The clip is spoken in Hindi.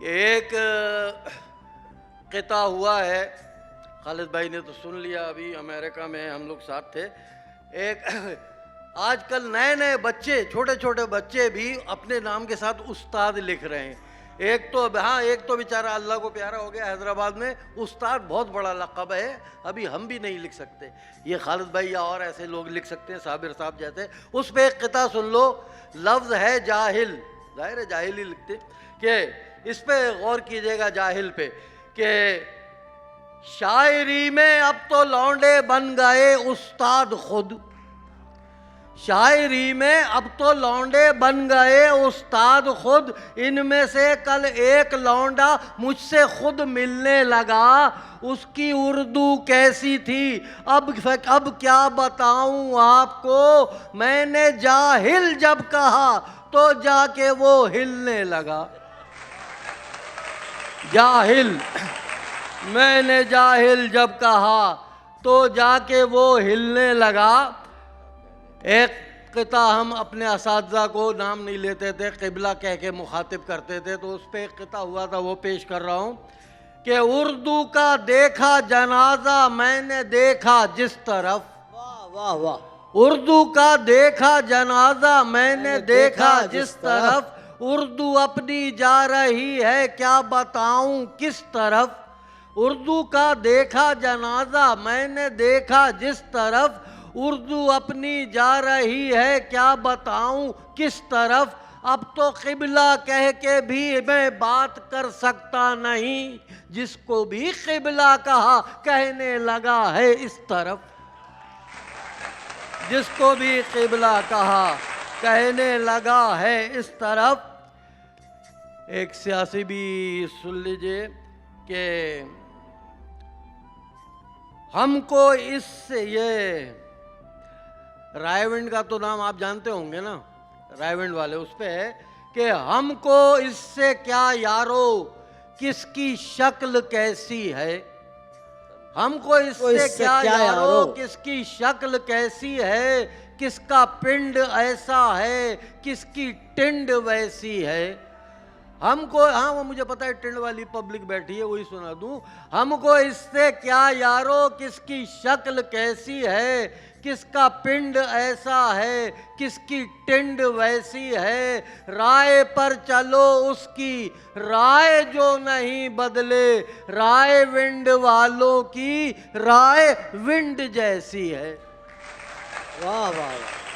एक क़िता हुआ है, खालिद भाई ने तो सुन लिया, अभी अमेरिका में हम लोग साथ थे। एक आजकल नए नए बच्चे, छोटे छोटे बच्चे भी अपने नाम के साथ उस्ताद लिख रहे हैं। एक तो बेचारा अल्लाह को प्यारा हो गया, हैदराबाद में उस्ताद बहुत बड़ा लक़ब है, अभी हम भी नहीं लिख सकते, ये खालिद भाई या और ऐसे लोग लिख सकते हैं, साबिर साहब जैसे। उस पर एक क़िता सुन लो, लफ्ज़ है जाहिल, ज़ाहिर है जाहिल ही लिखते, कि इस पे गौर कीजिएगा जाहिल पे, कि शायरी में अब तो लौंडे बन गए उस्ताद खुद, शायरी में अब तो लौंडे बन गए उस्ताद खुद, इनमें से कल एक लौंडा मुझसे खुद मिलने लगा, उसकी उर्दू कैसी थी अब क्या बताऊं आपको, मैंने जाहिल जब कहा तो जाके वो हिलने लगा। जाहिल, मैंने जाहिल जब कहा तो जाके वो हिलने लगा। एक क़िता हम अपने असातिज़ा को, नाम नहीं लेते थे, क़िबला कह के मुखातिब करते थे, तो उस पर एक क़िता हुआ था, वो पेश कर रहा हूँ कि उर्दू का देखा जनाजा मैंने देखा जिस तरफ, वाह वाह वाह, उर्दू का देखा जनाजा मैंने देखा जिस तरफ, उर्दू अपनी जा रही है क्या बताऊं किस तरफ, उर्दू का देखा जनाजा मैंने देखा जिस तरफ, उर्दू अपनी जा रही है क्या बताऊं किस तरफ, अब तो क़िबला कह के भी मैं बात कर सकता नहीं, जिसको भी क़िबला कहा कहने लगा है इस तरफ, जिसको भी क़िबला कहा कहने लगा है इस तरफ। एक सियासी भी सुन लीजिए कि हमको इससे, ये रायविंड का तो नाम आप जानते होंगे ना, रायविंड वाले, उस पे है कि हमको इससे क्या यारो किसकी शक्ल कैसी है, हमको इससे क्या यारो किसकी शक्ल कैसी है, किसका पिंड ऐसा है किसकी टिंड वैसी है, हमको, हाँ वो मुझे पता है टिंड वाली पब्लिक बैठी है, वही सुना दूं, हमको इससे क्या यारो किसकी शक्ल कैसी है, किसका पिंड ऐसा है किसकी टिंड वैसी है, राय पर चलो उसकी राय जो नहीं बदले, राय विंड वालों की राय विंड जैसी है। वाह वाह वाह।